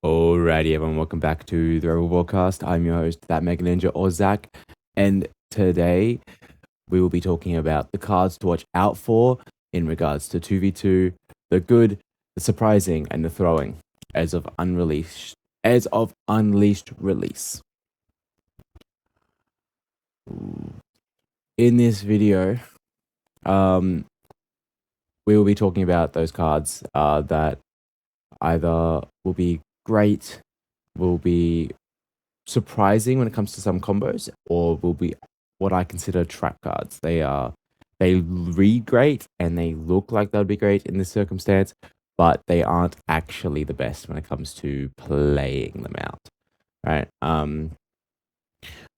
Alrighty, everyone, welcome back to the Rebel Broadcast. I'm your host, that Mega Ninja or Zach, and today we will be talking about the cards to watch out for in regards to 2v2, the good, the surprising, and the throwing as of unleashed release. In this video, we will be talking about those cards that either will be great, will be surprising when it comes to some combos, or will be what I consider trap cards. They read great and they look like they'll be great in this circumstance, but they aren't actually the best when it comes to playing them out. Right.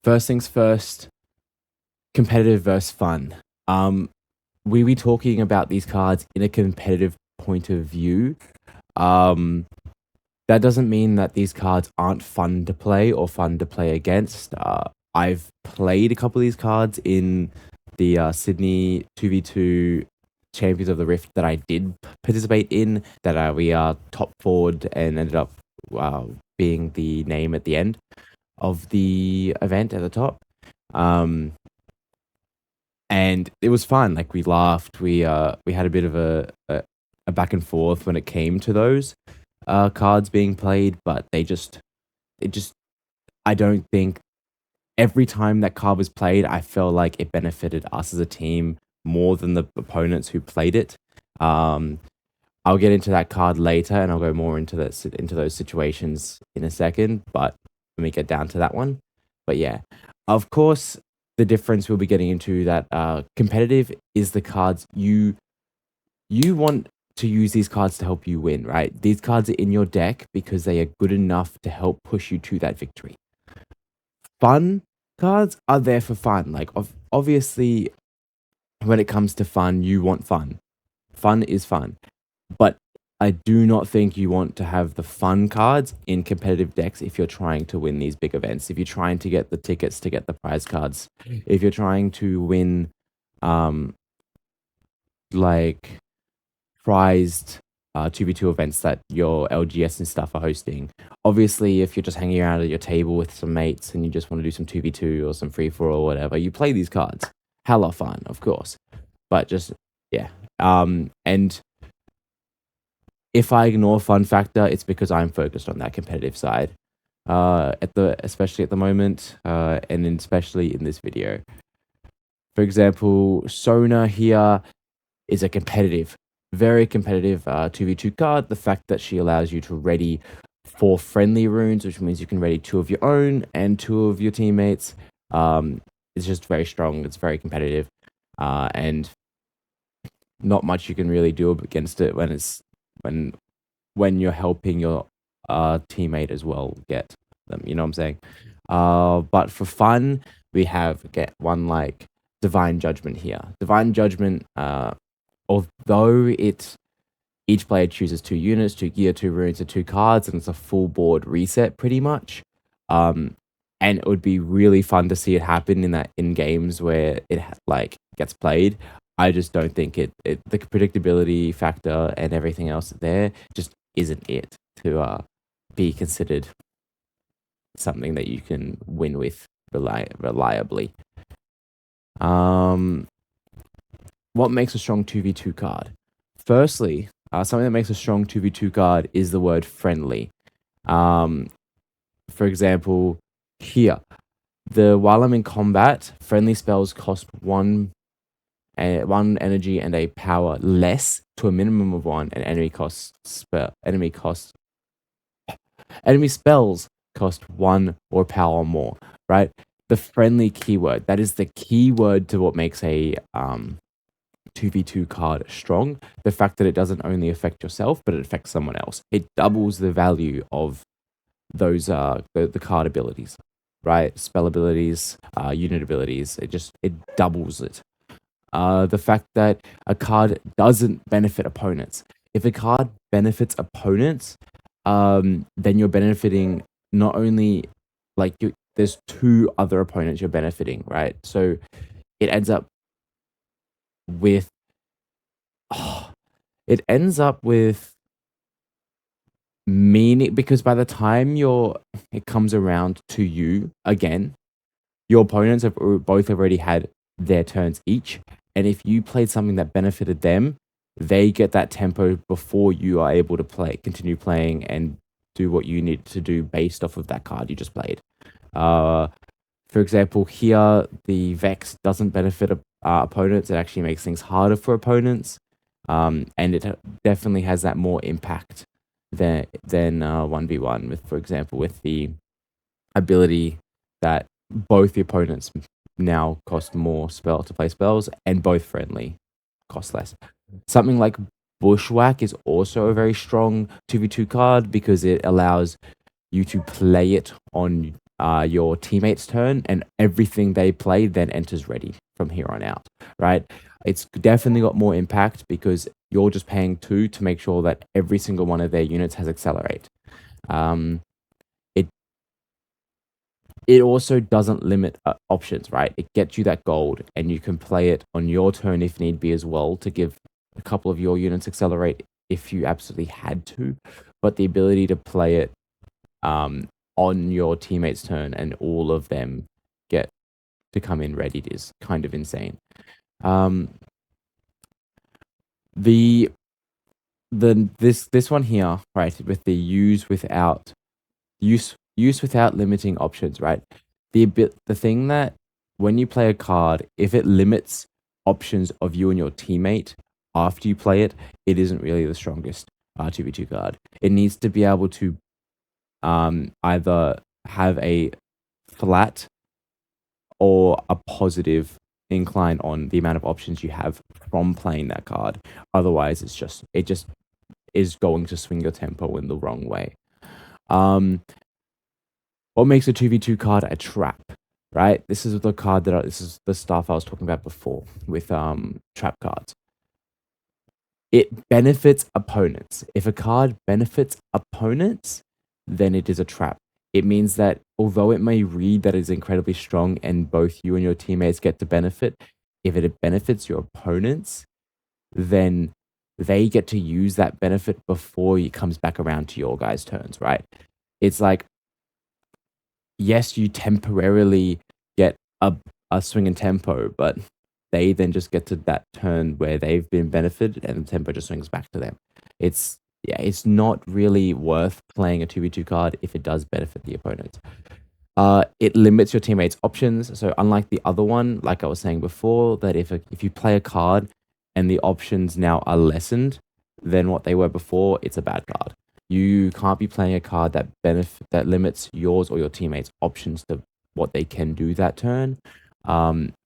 First things first, competitive versus fun. We be talking about these cards in a competitive point of view. That doesn't mean that these cards aren't fun to play or fun to play against. I've played a couple of these cards in the Sydney 2v2 Champions of the Rift that I did participate in, that we top forward and ended up being the name at the end of the event at the top. And it was fun. Like, we laughed, we had a bit of a back and forth when it came to those cards being played, but I don't think every time that card was played, I felt like it benefited us as a team more than the opponents who played it. I'll get into that card later, and I'll go more into those situations in a second, but let me get down to that one. But yeah, of course, the difference we'll be getting into that competitive is the cards you want to use these cards to help you win, right? These cards are in your deck because they are good enough to help push you to that victory. Fun cards are there for fun. Like, obviously, when it comes to fun, you want fun. Fun is fun. But I do not think you want to have the fun cards in competitive decks if you're trying to win these big events. If you're trying to get the tickets to get the prize cards. If you're trying to win, like, prized 2v2 events that your LGS and stuff are hosting. Obviously, if you're just hanging out at your table with some mates and you just want to do some 2v2 or some free for all or whatever, you play these cards. Hella fun, of course. But just, yeah. And if I ignore fun factor, it's because I'm focused on that competitive side. Especially at the moment, and especially in this video. For example, Sona here is a very competitive 2v2 card. The fact that she allows you to ready 4 friendly runes, which means you can ready 2 of your own and 2 of your teammates, is just very strong. It's very competitive, and not much you can really do against it when you're helping your teammate as well get them. You know what I'm saying? But for fun, we get one like Divine Judgment here. Divine Judgment, although each player chooses 2 units, 2 gear, 2 runes, and 2 cards, and it's a full board reset pretty much. And it would be really fun to see it happen in games where it gets played. I just don't think the predictability factor and everything else there just isn't it to be considered something that you can win with reliably. What makes a strong 2v2 card? Firstly, something that makes a strong 2v2 card is the word friendly. For example, here, while I'm in combat, friendly spells cost 1 energy and a power less to a minimum of 1, and enemy spells cost 1 or power more, right? The friendly keyword, that is the keyword to what makes a 2v2 card strong. The fact that it doesn't only affect yourself, but it affects someone else. It doubles the value of those the card abilities, right? Spell abilities, unit abilities. It doubles it. The fact that a card doesn't benefit opponents. If a card benefits opponents, then you're benefiting not only there's 2 other opponents you're benefiting, right? So it ends up with meaning because by the time it comes around to you again, your opponents have both already had their turns each, and if you played something that benefited them, they get that tempo before you are able to continue playing, and do what you need to do based off of that card you just played. Uh, for example, here the Vex doesn't benefit opponents; it actually makes things harder for opponents, and it definitely has that more impact than 1v1 with, for example, with the ability that both the opponents now cost more spell to play spells, and both friendly cost less. Something like Bushwhack is also a very strong 2v2 card because it allows you to play it on your teammate's turn, and everything they play then enters ready from here on out, right? It's definitely got more impact because you're just paying 2 to make sure that every single one of their units has Accelerate. Um, it it also doesn't limit options, right? It gets you that gold, and you can play it on your turn if need be as well to give a couple of your units Accelerate if you absolutely had to. But the ability to play it on your teammate's turn and all of them get to come in ready is kind of insane. Um, the this one here, right, with the use without limiting options, right? The thing that when you play a card, if it limits options of you and your teammate after you play it, it isn't really the strongest 2v2 card. It needs to be able to either have a flat or a positive incline on the amount of options you have from playing that card. Otherwise, it just is going to swing your tempo in the wrong way. What makes a 2v2 card a trap, right? This is the stuff I was talking about before with trap cards. It benefits opponents. If a card benefits opponents, then it is a trap. It means that although it may read that it's incredibly strong and both you and your teammates get to benefit, if it benefits your opponents, then they get to use that benefit before it comes back around to your guys' turns, right? It's like, yes, you temporarily get a swing in tempo, but they then just get to that turn where they've been benefited and the tempo just swings back to them. It's not really worth playing a 2v2 card if it does benefit the opponent. It limits your teammates' options. So unlike the other one, like I was saying before, that if you play a card and the options now are lessened than what they were before, it's a bad card. You can't be playing a card that limits yours or your teammates' options to what they can do that turn.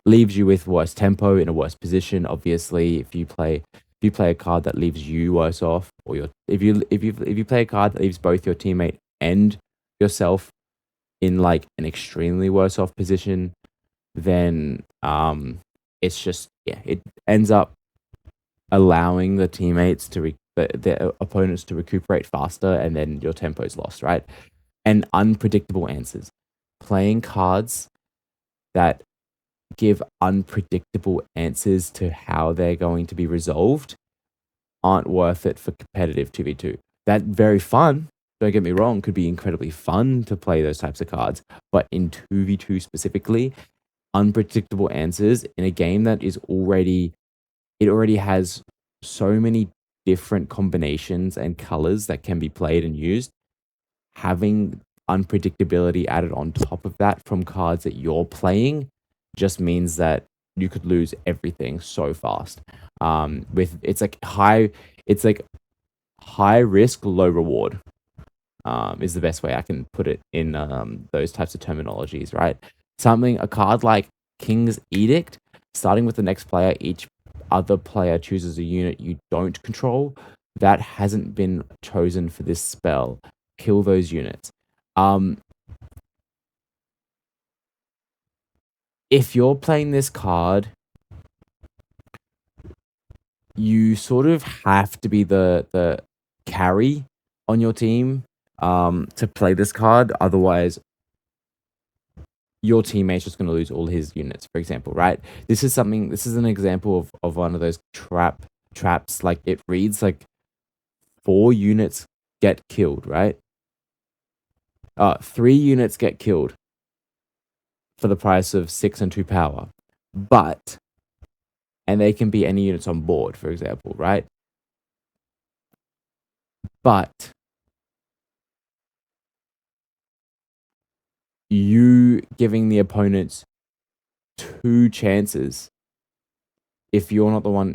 Leaves you with worse tempo in a worse position. Obviously, if you play a card that leaves you worse off, or if you play a card that leaves both your teammate and yourself in like an extremely worse off position, then it's just it ends up allowing the teammates the opponents to recuperate faster, and then your tempo is lost, right? And unpredictable answers. Playing cards that give unpredictable answers to how they're going to be resolved aren't worth it for competitive 2v2. That very fun, don't get me wrong, could be incredibly fun to play those types of cards, but in 2v2 specifically, unpredictable answers in a game that already has so many different combinations and colors that can be played and used. Having unpredictability added on top of that from cards that you're playing just means that you could lose everything so fast. With it's like high risk, low reward. Is the best way I can put it in those types of terminologies, right? A card like King's Edict, starting with the next player, each other player chooses a unit you don't control. That hasn't been chosen for this spell. Kill those units. If you're playing this card, you sort of have to be the carry on your team to play this card. Otherwise, your teammate's just going to lose all his units, for example, right? This is an example of one of those traps. Like, it reads like 4 units get killed, right? 3 units get killed for the price of 6 and 2 power. But, and they can be any units on board, for example, right? But you giving the opponents 2 chances if you're not the one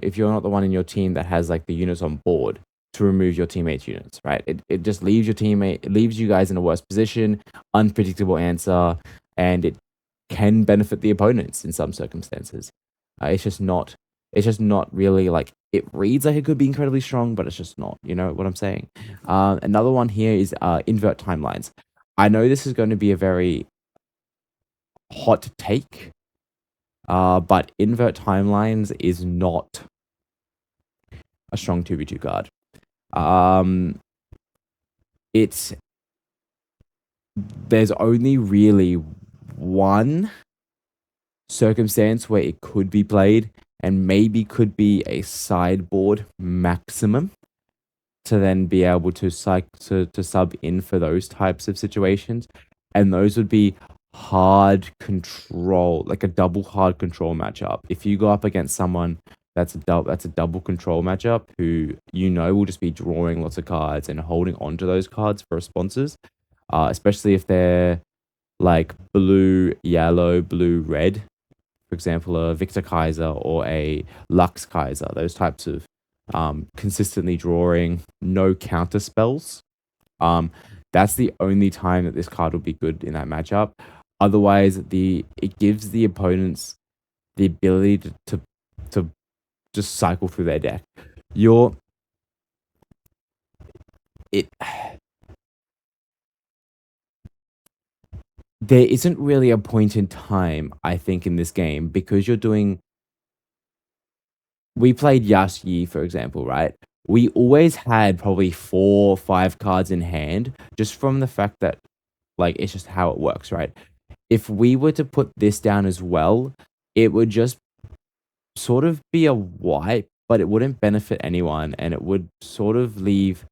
in your team that has like the units on board to remove your teammates' units, right? It just leaves it leaves you guys in a worse position, unpredictable answer, and it can benefit the opponents in some circumstances. It's just not really like it reads like it could be incredibly strong, but it's just not. You know what I'm saying? Another one here is invert timelines. I know this is going to be a very hot take, but invert timelines is not a strong 2v2 card. It's there's only really one circumstance where it could be played, and maybe could be a sideboard maximum to then be able to sub in for those types of situations, and those would be hard control, like a double hard control matchup. If you go up against someone that's a double control matchup who will just be drawing lots of cards and holding on to those cards for responses, especially if they're like blue, yellow, blue, red, for example, a Victor Kaiser or a Lux Kaiser, those types of consistently drawing, no counter spells. That's the only time that this card will be good in that matchup. Otherwise, it gives the opponents the ability to just cycle through their deck. It There isn't really a point in time, I think, in this game, because we played Yashi, for example, right? We always had probably 4 or 5 cards in hand, just from the fact that, like, it's just how it works, right? If we were to put this down as well, it would just sort of be a wipe, but it wouldn't benefit anyone, and it would sort of leave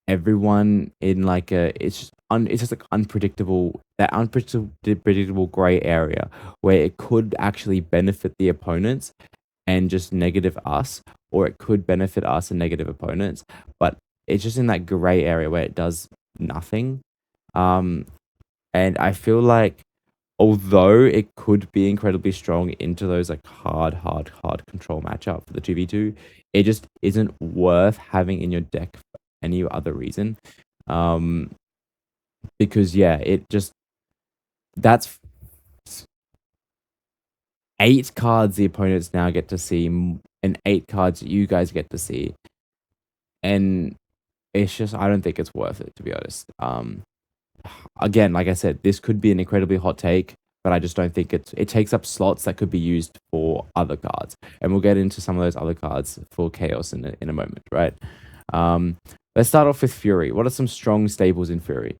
everyone in like it's just like unpredictable gray area where it could actually benefit the opponents and just negative us, or it could benefit us and negative opponents, but it's just in that gray area where it does nothing. And I feel like, although it could be incredibly strong into those like hard control matchup for the 2v2, it just isn't worth having in your deck for any other reason. Because yeah, that's 8 cards the opponents now get to see, and 8 cards you guys get to see. And it's just, I don't think it's worth it, to be honest. Again, like I said, this could be an incredibly hot take, but I just don't think it takes up slots that could be used for other cards. And we'll get into some of those other cards for Chaos in a moment, right? Let's start off with Fury. What are some strong staples in Fury?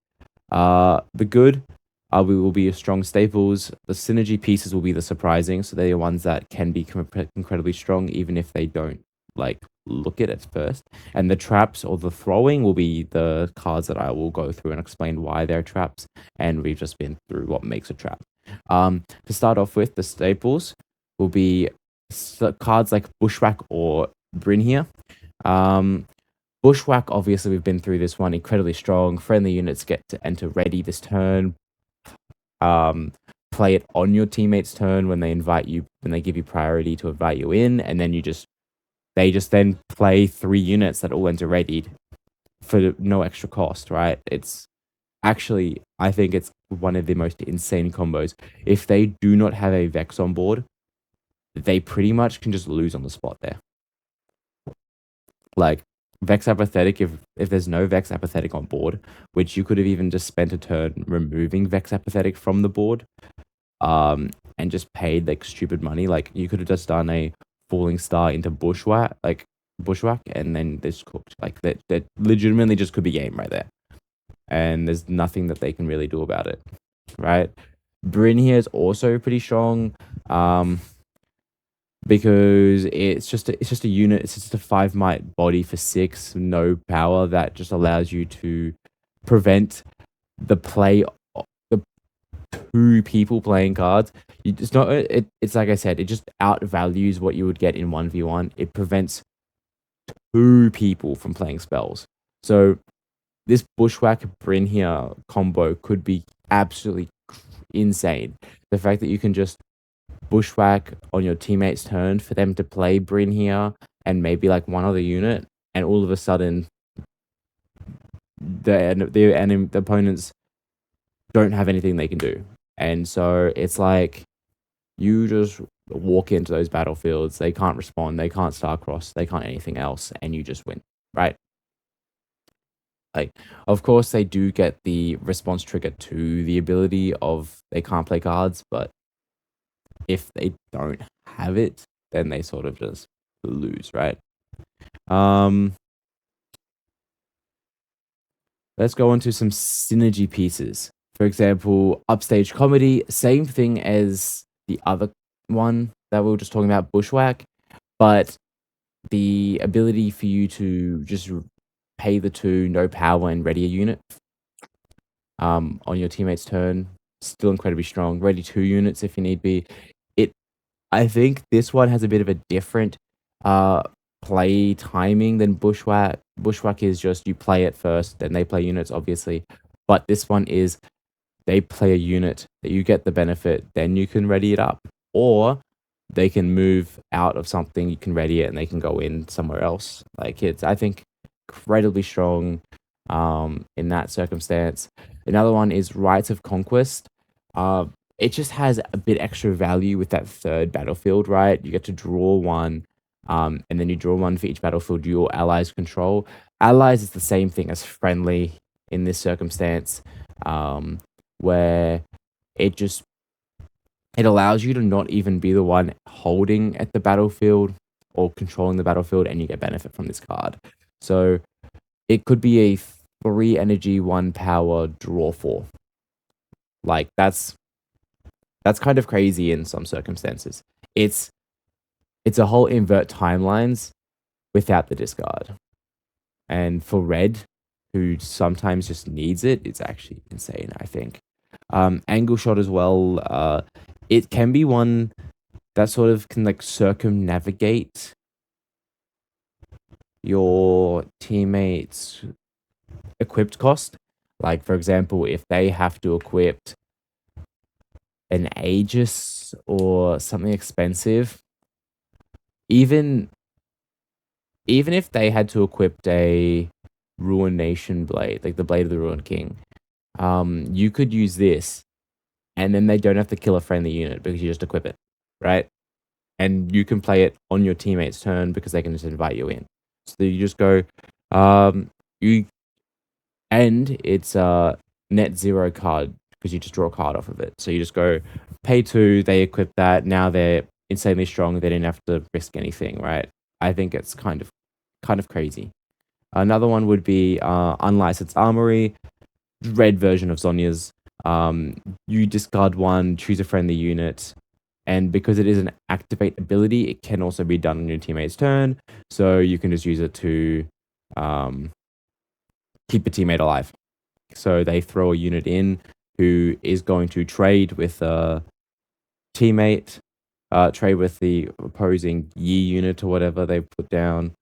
The good we will be strong staples. The synergy pieces will be the surprising, so they're the ones that can be incredibly strong, even if they don't like look at first. And the traps or the throwing will be the cards that I will go through and explain why they're traps, and we've just been through what makes a trap. To start off with, the staples will be cards like Bushwhack or Bryn here. Bushwhack, obviously, we've been through this one, incredibly strong. Friendly units get to enter ready this turn. Play it on your teammate's turn when they give you priority to invite you in, and then they just then play 3 units that all enter readied for no extra cost, right? It's actually, I think it's one of the most insane combos. If they do not have a Vex on board, they pretty much can just lose on the spot there. Like, Vex Apathetic, if there's no Vex Apathetic on board, which you could have even just spent a turn removing Vex Apathetic from the board, and just paid like stupid money. Like, you could have just done a Falling Star into Bushwhack, and then this cooked. Like, that legitimately just could be game right there. And there's nothing that they can really do about it, right? Bryn here is also pretty strong. because it's just a unit. It's just a 5 might body for 6, no power, that just allows you to prevent the play the 2 people playing cards. It's not it's like I said, it just outvalues what you would get in 1v1. It prevents 2 people from playing spells. So this Bushwhack Brynhir combo could be absolutely insane. The fact that you can just Bushwhack on your teammate's turn for them to play Brynhir and maybe like one other unit, and all of a sudden the opponents don't have anything they can do. And so it's like you just walk into those battlefields, they can't respond, they can't star-cross, they can't anything else, and you just win, right? Like, of course, they do get the response trigger to the ability of they can't play cards, but if they don't have it, then they sort of just lose, right? Um, let's go on to some synergy pieces. For example, upstage comedy, same thing as the other one that we were just talking about, Bushwhack, but the ability for you to just pay the 2, no power, and ready a unit on your teammate's turn, still incredibly strong. Ready 2 units if you need be. It, I think this one has a bit of a different uh play timing than Bushwhack. Bushwhack is just you play it first, then they play units, obviously. But this one is they play a unit that you get the benefit, then you can ready it up. Or they can move out of something, you can ready it, and they can go in somewhere else. Like, it's, I think, incredibly strong in that circumstance. Another one is Rites of Conquest. Uh, it just has a bit extra value with that 3rd battlefield, right? You get to draw 1, and then you draw 1 for each battlefield your allies control. Allies is the same thing as friendly in this circumstance, where it just it allows you to not even be the one holding at the battlefield or controlling the battlefield, and you get benefit from this card. So it could be a 3 energy, 1 power, draw 4. Like, that's kind of crazy in some circumstances. It's a whole invert timelines without the discard. And for red, who sometimes just needs it, it's actually insane, I think. Angle shot as well. It can be one that sort of can like circumnavigate your teammates' equipped cost. Like, for example, if they have to equip an Aegis or something expensive, even if they had to equip a Ruination Blade, like the Blade of the Ruined King, you could use this, and then they don't have to kill a friendly unit because you just equip it, right? And you can play it on your teammate's turn because they can just invite you in. So you just go, you, and it's a net 0 card because you just draw a card off of it. So you just go, pay 2, they equip that. Now they're insanely strong. They didn't have to risk anything, right? I think it's kind of crazy. Another one would be Unlicensed Armory, red version of Sonya's. You discard 1, choose a friendly unit, and because it is an activate ability, it can also be done on your teammate's turn. So you can just use it to keep a teammate alive. So they throw a unit in who is going to trade with a teammate, trade with the opposing Yi unit or whatever they put down.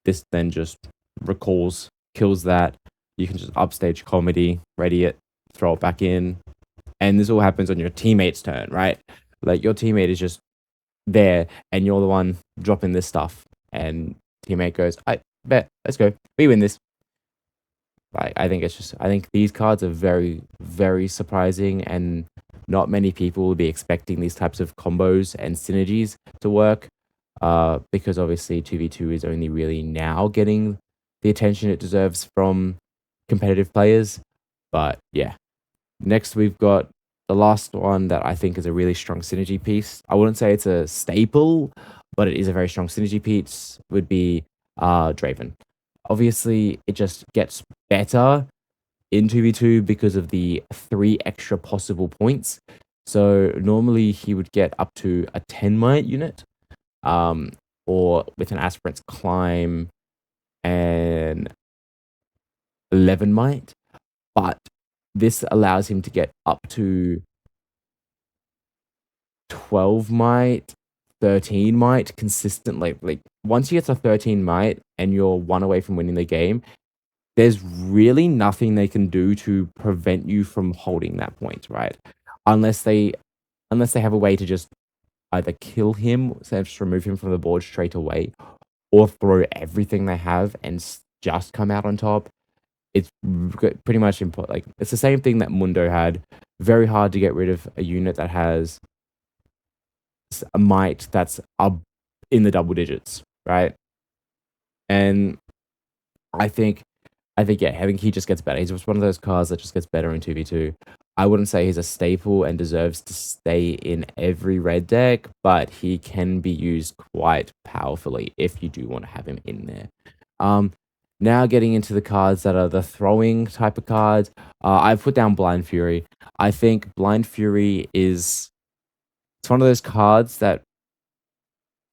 This then just recalls, kills that. You can just upstage comedy, ready it, throw it back in. And this all happens on your teammate's turn, right? Like, your teammate is just there and you're the one dropping this stuff. And teammate goes, I bet, let's go. We win this. I think these cards are very, very surprising, and not many people will be expecting these types of combos and synergies to work, because obviously 2v2 is only really now getting the attention it deserves from competitive players. But yeah, next we've got the last one that I think is a really strong synergy piece. I wouldn't say it's a staple, but it is a very strong synergy piece, would be Draven. Obviously, it just gets better in 2v2 because of the 3 extra possible points. So normally he would get up to a 10 might unit, um, or with an aspirant's climb and 11 might, but this allows him to get up to 12 might, 13 might consistently. Like once you get to 13 might and you're one away from winning the game, there's really nothing they can do to prevent you from holding that point, right? Unless they unless they have a way to just either kill him, so just remove him from the board straight away, or throw everything they have and just come out on top. It's pretty much important. Like it's the same thing that Mundo had. Very hard to get rid of a unit that has a might that's up in the double digits, right? And I think yeah, I think he just gets better. He's just one of those cards that just gets better in 2v2. I wouldn't say he's a staple and deserves to stay in every red deck, but he can be used quite powerfully if you do want to have him in there. Now getting into the cards that are the throwing type of cards, I've put down Blind Fury. I think Blind Fury it's one of those cards that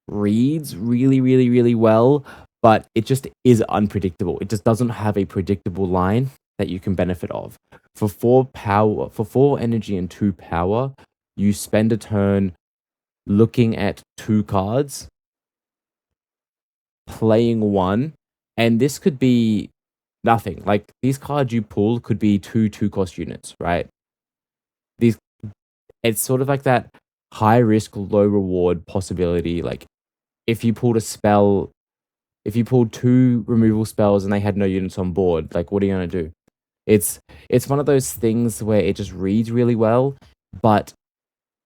reads really, really, really well, but it just is unpredictable. It just doesn't have a predictable line that you can benefit of. For 4 energy and 2 power, you spend a turn looking at 2 cards, playing 1, and this could be nothing. Like these cards you pull could be 2 2-cost units, right? These It's sort of like that high risk, low reward possibility. Like if you pulled a spell if you pulled 2 removal spells and they had no units on board, like what are you gonna do? It's one of those things where it just reads really well, but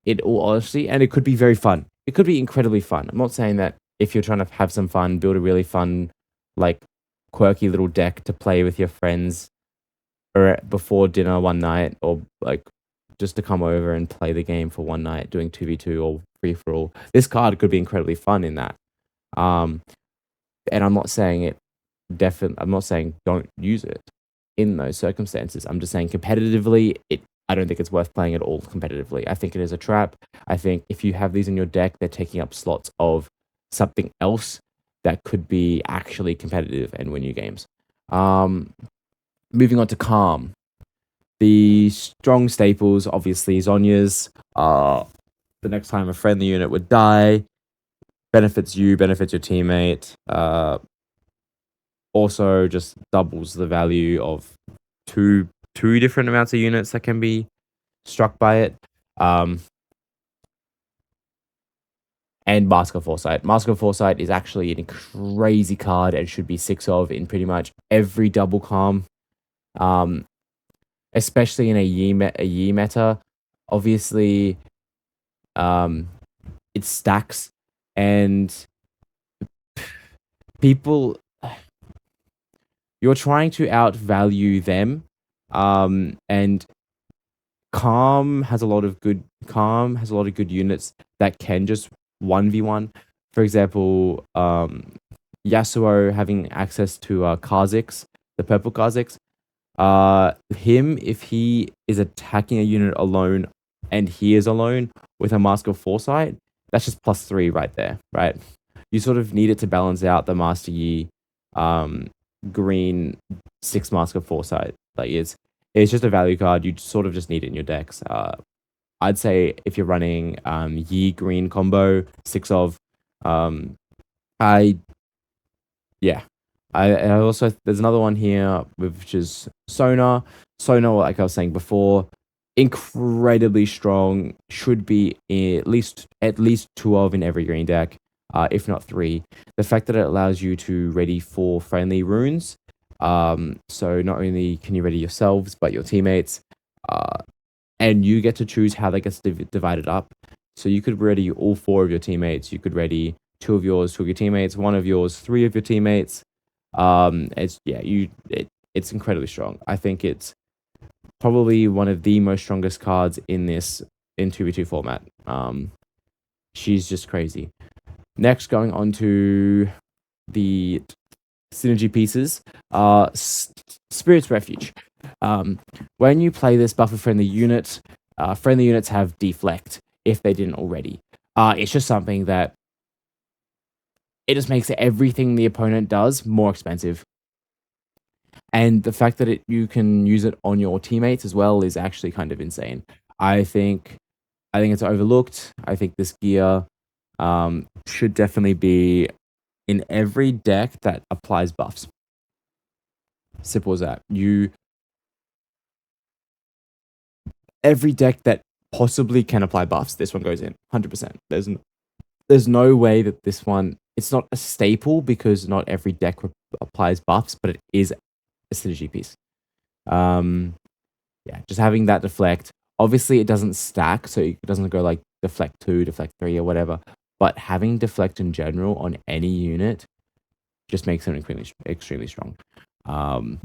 it all honesty, and it could be very fun. It could be incredibly fun. I'm not saying that if you're trying to have some fun, build a really fun, like quirky little deck to play with your friends or before dinner one night, or like just to come over and play the game for one night, doing 2v2 or free for all. This card could be incredibly fun in that. Um, and I'm not saying don't use it in those circumstances. I'm just saying competitively, I don't think it's worth playing at all competitively. I think it is a trap. I think if you have these in your deck, they're taking up slots of something else that could be actually competitive and win you games. Moving on to Calm. The strong staples, obviously, Zonya's. The next time a friendly unit would die, benefits you, benefits your teammate. Also just doubles the value of two different amounts of units that can be struck by it. And Mask of Foresight. Mask of Foresight is actually a crazy card and should be 6 of in pretty much every double calm. Especially in a year meta. Obviously, it stacks and people, you're trying to outvalue them, and Calm has a lot of good units that can just 1v1. For example, Yasuo having access to Kha'Zix, the purple Kha'Zix. Him, if he is attacking a unit alone and he is alone with a Mask of Foresight, that's just +3 right there, right? You sort of need it to balance out the Master Yi green 6 Mask of Foresight. Like it's just a value card. You sort of just need it in your decks. I'd say if you're running Yi green combo 6 of, I also, there's another one here which is Sona. Sona, like I was saying before, incredibly strong. Should be at least 2 of in every green deck, if not 3. The fact that it allows you to ready 4 friendly runes. So not only can you ready yourselves but your teammates, and you get to choose how that gets divided up. So you could ready all 4 of your teammates. You could ready 2 of yours, 2 of your teammates, 1 of yours, 3 of your teammates. It's incredibly strong. I think it's probably one of the most strongest cards in 2v2 format. She's just crazy. Next, going on to the synergy pieces. Spirit's Refuge. When you play this buffer friendly unit, Friendly units have deflect if they didn't already. It's just something that it just makes everything the opponent does more expensive. And the fact that you can use it on your teammates as well is actually kind of insane. I think I think it's overlooked. I think this gear should definitely be in every deck that applies buffs. Simple as that. Every deck that possibly can apply buffs, this one goes in 100%. There's no way that this one. It's not a staple because not every deck applies buffs, but it is a synergy piece. Um, yeah, just having that deflect. Obviously, it doesn't stack, so it doesn't go like deflect 2, deflect 3, or whatever. But having deflect in general on any unit just makes them extremely strong. Um,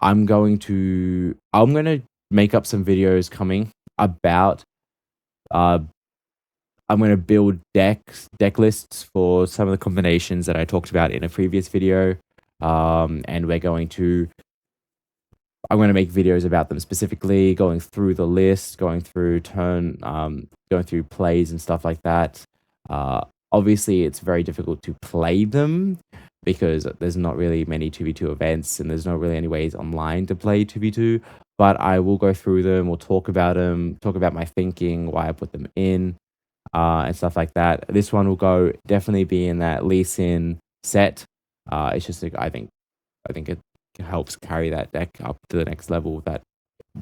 I'm gonna make up some videos coming about. Uh, I'm gonna build deck lists for some of the combinations that I talked about in a previous video. And I'm going to make videos about them specifically, going through the list, going through going through plays and stuff like that. Uh, Obviously, it's very difficult to play them because there's not really many 2v2 events and there's not really any ways online to play 2v2. But I will go through them, we'll talk about them, talk about my thinking, why I put them in, and stuff like that. This one will definitely be in that Lee Sin set. It's just like, I think it helps carry that deck up to the next level.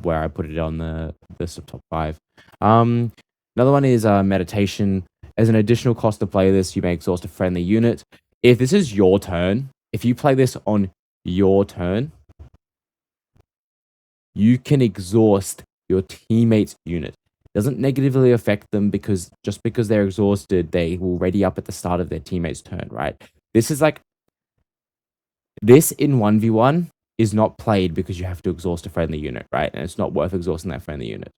Where I put it on the top 5. Another one is meditation. As an additional cost to play this, you may exhaust a friendly unit. If this is your turn, if you play this on your turn, you can exhaust your teammate's unit. It doesn't negatively affect them because just because they're exhausted, they will ready up at the start of their teammate's turn, right? This is like this in 1v1 is not played because you have to exhaust a friendly unit, right? And it's not worth exhausting that friendly unit.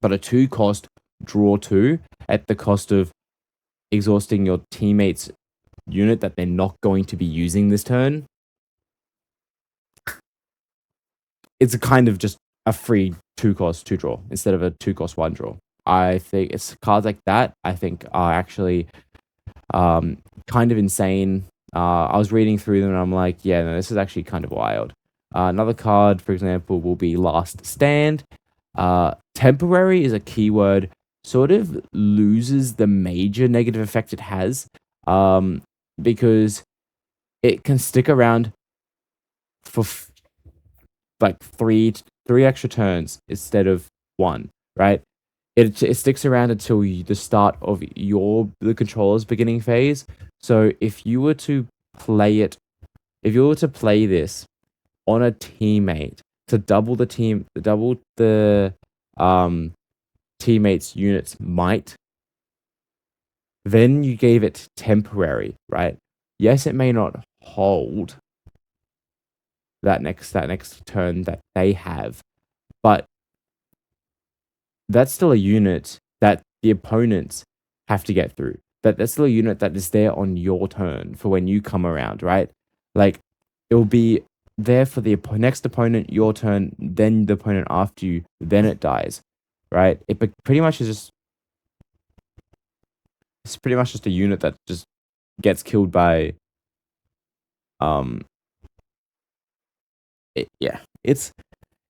But a 2 cost draw 2 at the cost of exhausting your teammate's unit that they're not going to be using this turn, it's a kind of just a free 2 cost 2 draw instead of a 2 cost 1 draw. I think it's cards like that I think are actually kind of insane. I was reading through them and I'm like, yeah, no, this is actually kind of wild. Another card, for example, will be Last Stand. Temporary is a keyword, sort of loses the major negative effect it has, because it can stick around for like three extra turns instead of 1, right? It sticks around until the start of the controller's beginning phase. So if you were to play this on a teammate to double the teammate's unit's might, then you gave it temporary, right? Yes, it may not hold that next turn that they have, but that's still a unit that the opponents have to get through. That's still a unit that is there on your turn for when you come around, right? Like, it will be there for the next opponent, your turn, then the opponent after you, then it dies, right? Pretty much is just it's pretty much just a unit that just gets killed by um yeah. It's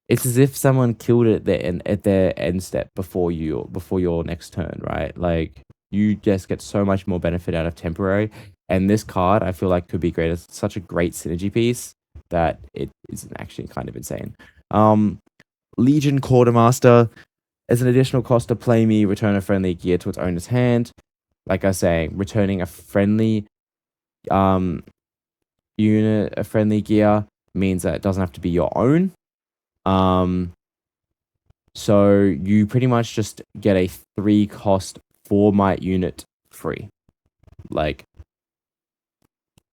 as if someone killed it at their end step before your next turn, right? Like, you just get so much more benefit out of temporary. And this card, I feel like, could be great. It's such a great synergy piece that it is actually kind of insane. Legion Quartermaster. As an additional cost to play me, return a friendly gear to its owner's hand. Like I say, returning a friendly unit, a friendly gear, means that it doesn't have to be your own. So you pretty much just get a 3 cost 4 might unit free. Like,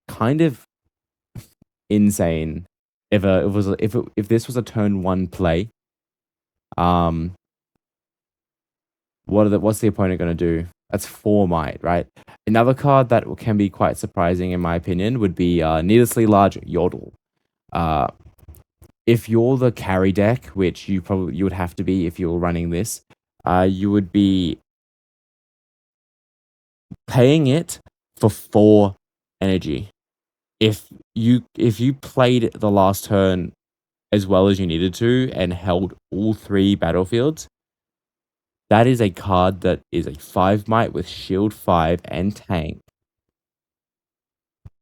kind of insane. If this was a turn 1 play, what's the opponent going to do? That's 4 might, right? Another card that can be quite surprising in my opinion would be Needlessly Large Yordle. if you're the carry deck, which you would have to be if you're running this, you would be paying it for 4 energy. If you played the last turn as well as you needed to and held all 3 battlefields, that is a card that is a 5 might with shield 5 and tank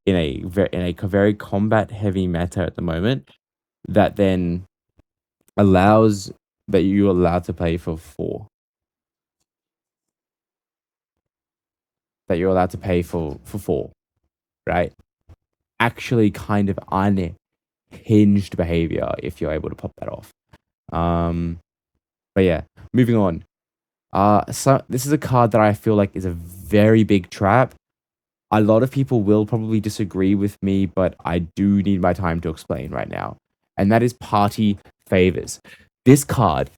in a very combat heavy meta at the moment, that then allows that you're allowed to play for 4. That you're allowed to pay for 4, right? Actually kind of unhinged behavior if you're able to pop that off. But yeah, moving on. So this is a card that I feel like is a very big trap. A lot of people will probably disagree with me, but I do need my time to explain right now. And that is party favors. This card,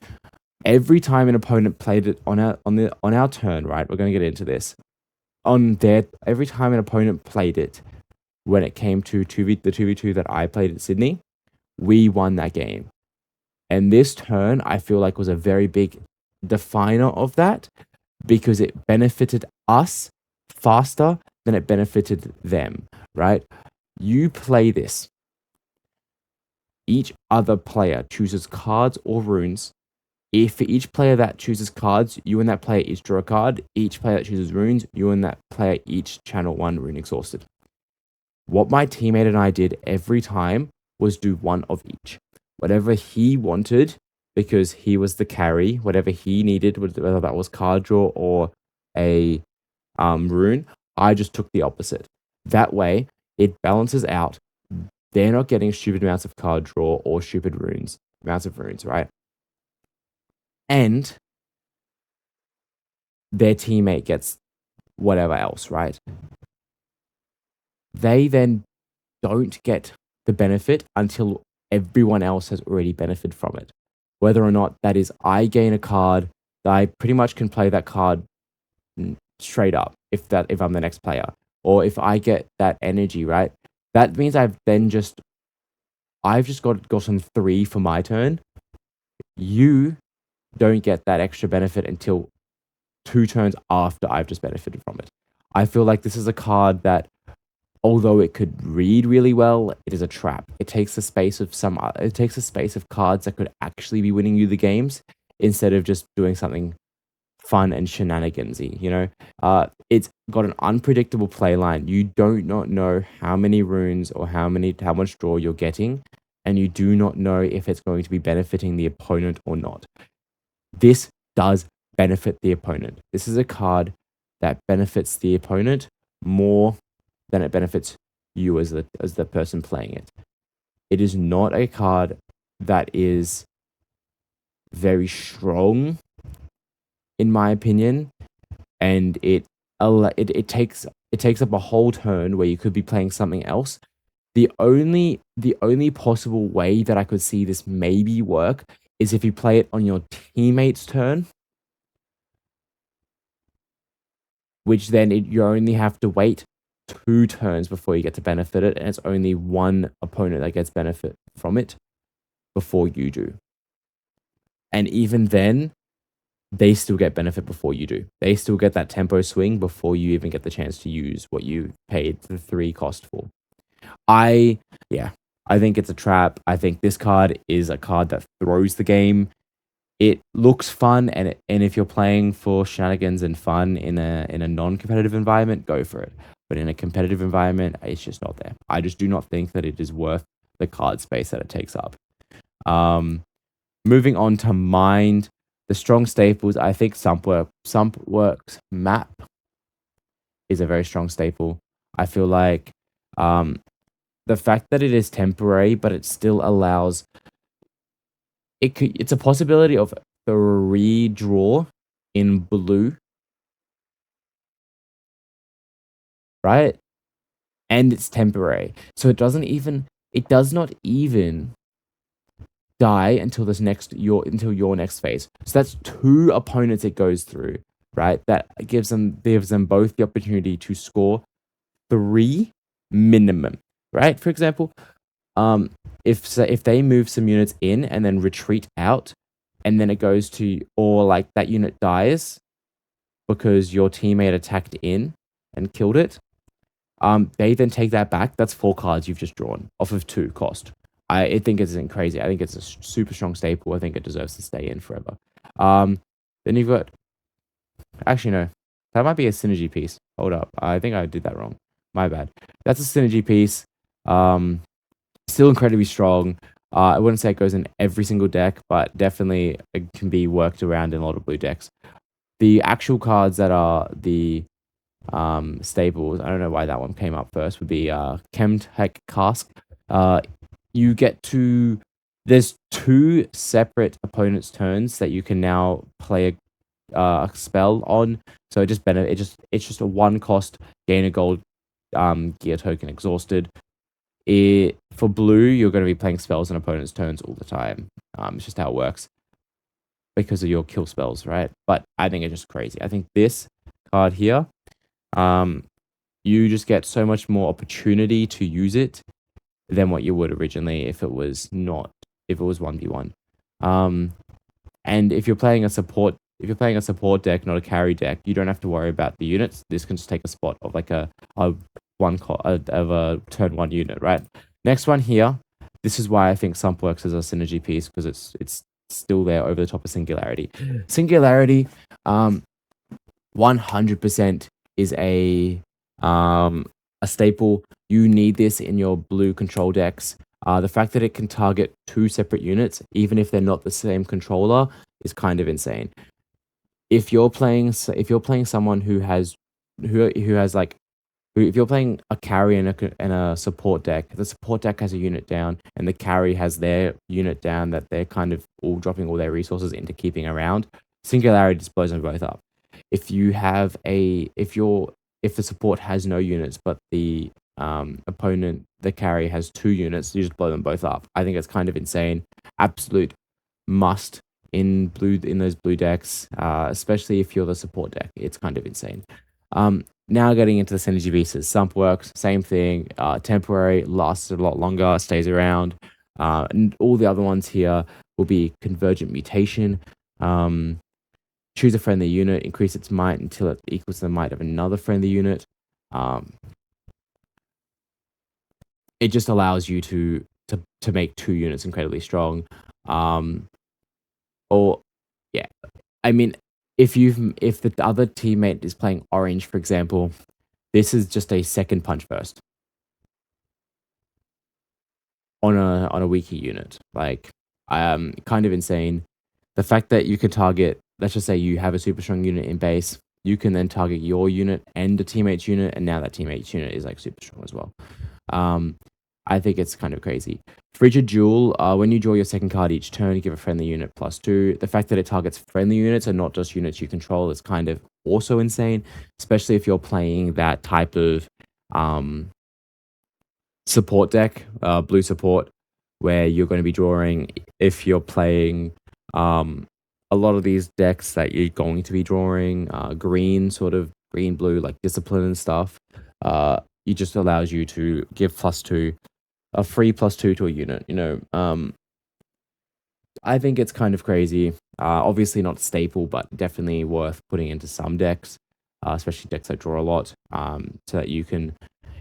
every time an opponent played it on our turn, right? We're going to get into this. Every time an opponent played it, when it came to the 2v2 that I played at Sydney, we won that game. And this turn, I feel like, was a very big definer of that, because it benefited us faster than it benefited them, right? You play this. Each other player chooses cards or runes. If for each player that chooses cards, you and that player each draw a card. Each player that chooses runes, you and that player each channel 1 rune exhausted. What my teammate and I did every time was do one of each. Whatever he wanted, because he was the carry, whatever he needed, whether that was card draw or a rune, I just took the opposite. That way, it balances out. They're not getting stupid amounts of card draw or stupid amounts of runes, right? And their teammate gets whatever else, right? They then don't get the benefit until everyone else has already benefited from it. Whether or not that is I gain a card, I pretty much can play that card straight up if I'm the next player. Or if I get that energy, right? That means I've just gotten 3 for my turn. You don't get that extra benefit until 2 turns after I've just benefited from it. I feel like this is a card that, although it could read really well, it is a trap. It takes the space of cards that could actually be winning you the games, instead of just doing something fun and shenanigansy, you know? It's got an unpredictable playline. You do not know how many runes or how much draw you're getting, and you do not know if it's going to be benefiting the opponent or not. This does benefit the opponent. This is a card that benefits the opponent more than it benefits you as the person playing it. It is not a card that is very strong, in my opinion, and it takes up a whole turn where you could be playing something else. The only possible way that I could see this maybe work is if you play it on your teammate's turn, which then you only have to wait 2 turns before you get to benefit it, and it's only one opponent that gets benefit from it before you do. And even then, they still get benefit before you do. They still get that tempo swing before you even get the chance to use what you paid the 3 cost for. I think it's a trap. I think this card is a card that throws the game. It looks fun, and if you're playing for shenanigans and fun in a non-competitive environment, go for it. But in a competitive environment, it's just not there. I just do not think that it is worth the card space that it takes up. Moving on to Mind, the strong staples. I think Sumpworks map is a very strong staple. I feel like the fact that it is temporary, but it still allows it's a possibility of the redraw in blue, right? And it's temporary. So it does not even die until until your next phase. So that's 2 opponents it goes through, right? That gives them both the opportunity to score 3 minimum, right? For example, Um, if they move some units in and then retreat out, and then it goes to, or like that unit dies because your teammate attacked in and killed it, they then take that back. That's 4 cards you've just drawn off of 2 cost. I think it's crazy. I think it's a super strong staple. I think it deserves to stay in forever. Then you've got, actually no, that might be a synergy piece. Hold up, I think I did that wrong. My bad. That's a synergy piece. Still incredibly strong. I wouldn't say it goes in every single deck, but definitely it can be worked around in a lot of blue decks. The actual cards that are the staples, I don't know why that one came up first, would be Chemtech Cask. You get to, there's 2 separate opponents' turns that you can now play a spell on. So it's just a 1 cost, gain a gold gear token exhausted. For blue, you're going to be playing spells on opponents' turns all the time. It's just how it works because of your kill spells, right? But I think it's just crazy. I think this card here, you just get so much more opportunity to use it than what you would originally if it was 1v1. And if you're playing a support deck, not a carry deck, you don't have to worry about the units. This can just take a spot of like a turn 1 unit, right? Next one here. This is why I think Sump works as a synergy piece, because it's still there over the top of Singularity. Singularity, 100% is a staple. You need this in your blue control decks. The fact that it can target 2 separate units, even if they're not the same controller, is kind of insane. If you're playing someone who has like, if you're playing a carry and a support deck, the support deck has a unit down and the carry has their unit down that they're kind of all dropping all their resources into keeping around, Singularity just blows them both up. If the support has no units, but the opponent, the carry, has 2 units, you just blow them both up. I think it's kind of insane. Absolute must in those blue decks, especially if you're the support deck. It's kind of insane. Now getting into the synergy pieces. Sump works, same thing. Temporary, lasts a lot longer, stays around. And all the other ones here will be Convergent Mutation. Choose a friendly unit, increase its might until it equals the might of another friendly unit. It just allows you to make 2 units incredibly strong. Or yeah, I mean, if the other teammate is playing orange, for example, this is just a second punch first on a weaker unit. Like, kind of insane. The fact that you could target, let's just say you have a super strong unit in base, you can then target your unit and a teammate's unit, and now that teammate's unit is like super strong as well. I think it's kind of crazy. Frigid Jewel, when you draw your second card each turn, you give a friendly unit +2. The fact that it targets friendly units and not just units you control is kind of also insane, especially if you're playing that type of support deck, blue support, where you're going to be drawing, if you're playing a lot of these decks that you're going to be drawing green, sort of green blue, like discipline and stuff, it just allows you to give +2, a free +2 to a unit. I think it's kind of crazy. Obviously not staple, but definitely worth putting into some decks, especially decks that draw a lot, so that you can,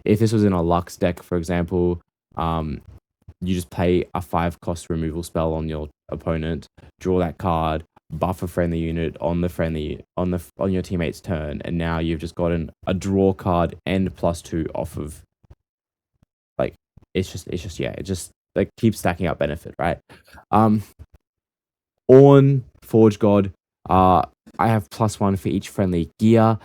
if this was in a Lux deck, for example, you just play a 5-cost removal spell on your opponent, draw that card, buff a friendly unit on your teammate's turn, and now you've just gotten a draw card and +2 off of, like, it just like keeps stacking up benefit, right? Ornn, Forge God, I have +1 for each friendly gear.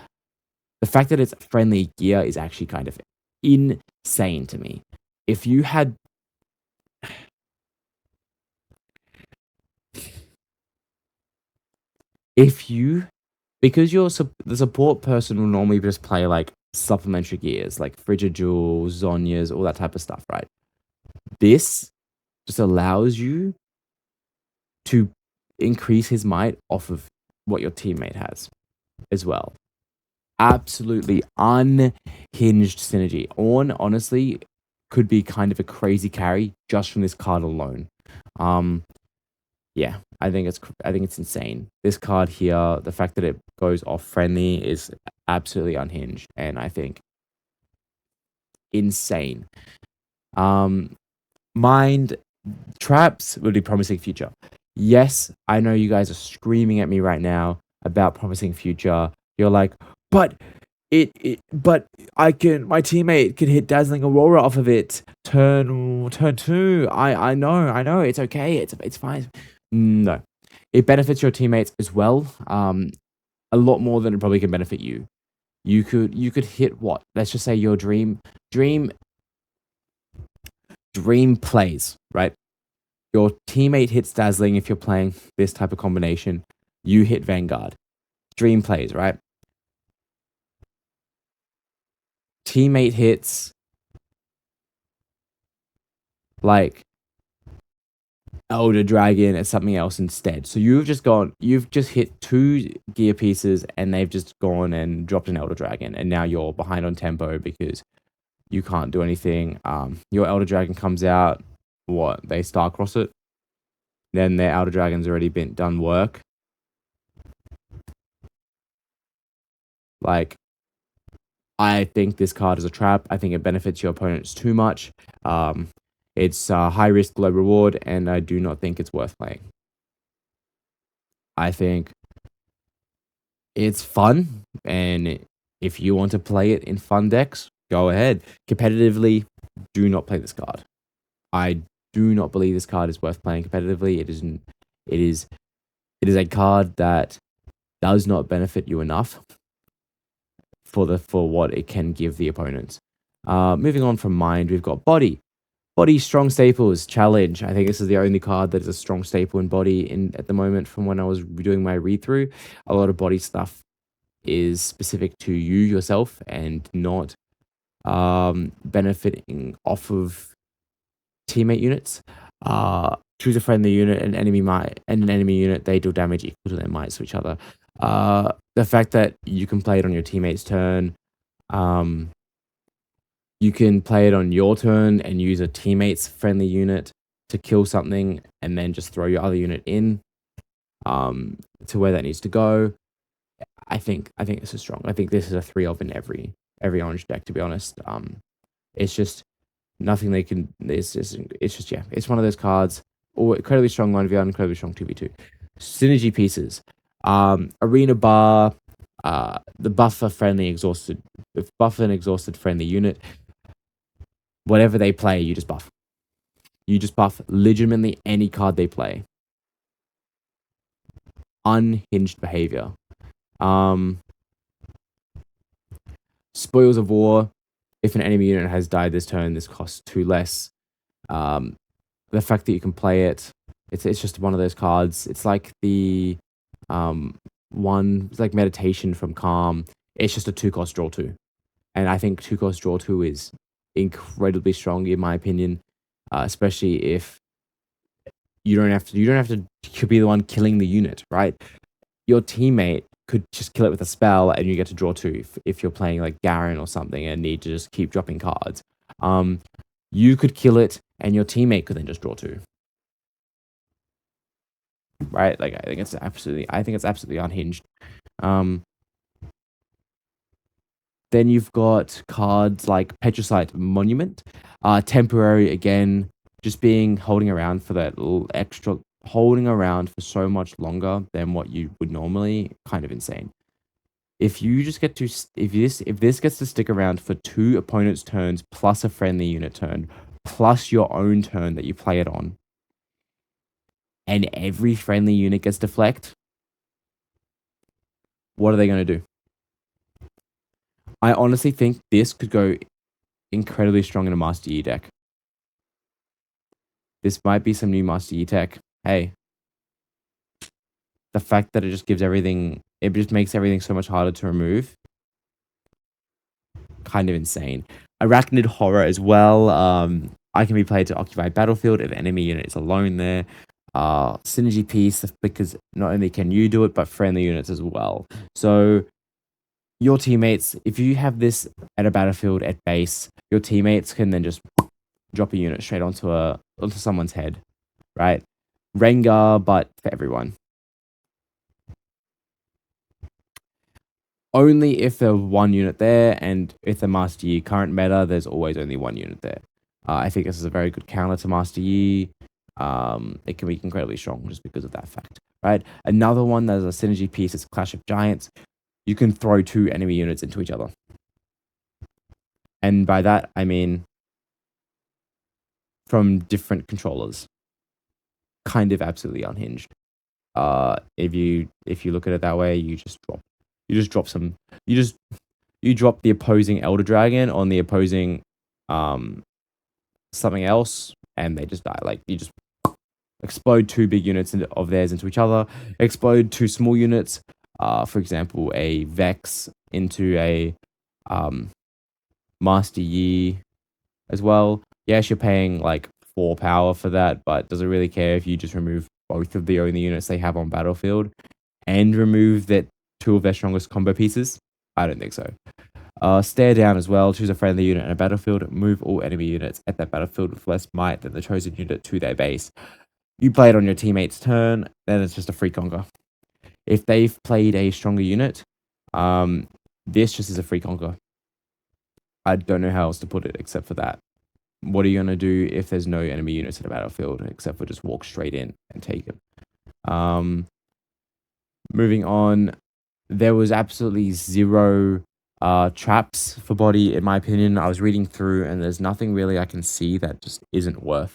The fact that it's friendly gear is actually kind of insane to me. If you had, because the support person will normally just play like supplementary gears, like Frigid Jewel, Zhonya's, all that type of stuff, right? This just allows you to increase his might off of what your teammate has as well. Absolutely unhinged synergy. Ornn, honestly, could be kind of a crazy carry just from this card alone. Yeah, I think it's insane. This card here, the fact that it goes off friendly is absolutely unhinged, and I think insane. Um, Mind traps would be promising future. Yes, I know you guys are screaming at me right now about promising future. You're like, but but my teammate can hit dazzling aurora off of it. Turn two. I know, it's okay. It's fine. No. It benefits your teammates as well. A lot more than it probably can benefit you. You could hit what? Let's just say your dream dream plays, right? Your teammate hits dazzling if you're playing this type of combination. You hit Vanguard. Dream plays, right? Teammate hits like Elder Dragon or something else instead. So you've just hit two gear pieces and they've just gone and dropped an Elder Dragon, and now you're behind on tempo because you can't do anything. Your Elder Dragon comes out, they Starcross it, then their Elder Dragon's already been done work. Like, I think this card is a trap. I think it benefits your opponents too much. It's high risk, low reward, and I do not think it's worth playing. I think it's fun, and if you want to play it in fun decks, go ahead. Competitively, do not play this card. I do not believe this card is worth playing competitively. It is a card that does not benefit you enough for what it can give the opponents. Moving on from Mind, we've got Body. Body strong staples challenge. I think this is the only card that is a strong staple in Body at the moment. From when I was doing my read through, a lot of Body stuff is specific to you yourself and not benefiting off of teammate units. Choose a friendly unit and an enemy unit. They deal damage equal to their mights to each other. The fact that you can play it on your teammate's turn. You can play it on your turn and use a teammate's friendly unit to kill something, and then just throw your other unit in to where that needs to go. I think this is strong. I think this is a 3 of in every orange deck, to be honest. It's just nothing they can. It's just yeah. It's one of those cards. Or incredibly strong 1v1, incredibly strong 2v2. Synergy pieces. Arena bar. The buffer and exhausted friendly unit. Whatever they play, you just buff. You just buff legitimately any card they play. Unhinged behavior. Spoils of War. If an enemy unit has died this turn, this costs 2 less. The fact that you can play it, it's just one of those cards. It's like the it's like Meditation from Calm. It's just a 2-cost draw 2. And I think 2-cost draw 2 is incredibly strong in my opinion, especially if you don't have to be the one killing the unit, right? Your teammate could just kill it with a spell and you get to draw 2 if you're playing like Garen or something and need to just keep dropping cards. You could kill it and your teammate could then just draw 2. Right? Like I think it's absolutely unhinged. Then you've got cards like Petricite Monument. Temporary again, just holding around for that little extra, holding around for so much longer than what you would normally, kind of insane. If you just get to, if this gets to stick around for 2 opponents' turns plus a friendly unit turn, plus your own turn that you play it on, and every friendly unit gets deflect, what are they going to do? I honestly think this could go incredibly strong in a Master Yi deck. This might be some new Master Yi tech. Hey, the fact that it just makes everything so much harder to remove. Kind of insane. Arachnid Horror as well. I can be played to occupy battlefield if enemy unit is alone there. Synergy piece, because not only can you do it, but friendly units as well. So your teammates, if you have this at a battlefield at base, your teammates can then just drop a unit straight onto someone's head, right? Rengar, but for everyone. Only if there's one unit there, and if the Master Yi current meta, there's always only one unit there. I think this is a very good counter to Master Yi. It can be incredibly strong just because of that fact, right? Another one that is a synergy piece is Clash of Giants. You can throw 2 enemy units into each other. And by that, I mean from different controllers. Kind of absolutely unhinged. If you look at it that way, you drop the opposing Elder Dragon on the opposing something else, and they just die. Like, you just explode 2 big units of theirs into each other, explode 2 small units, for example, a Vex into a Master Yi as well. Yes, you're paying like 4 power for that, but does it really care if you just remove both of the only units they have on battlefield and remove that 2 of their strongest combo pieces? I don't think so. Stare down as well. Choose a friendly unit in a battlefield. Move all enemy units at that battlefield with less might than the chosen unit to their base. You play it on your teammate's turn, then it's just a free conquer. If they've played a stronger unit, this just is a free conquer. I don't know how else to put it except for that. What are you going to do if there's no enemy units in the battlefield except for just walk straight in and take it? Moving on, there was absolutely zero traps for body, in my opinion. I was reading through, and there's nothing really I can see that just isn't worth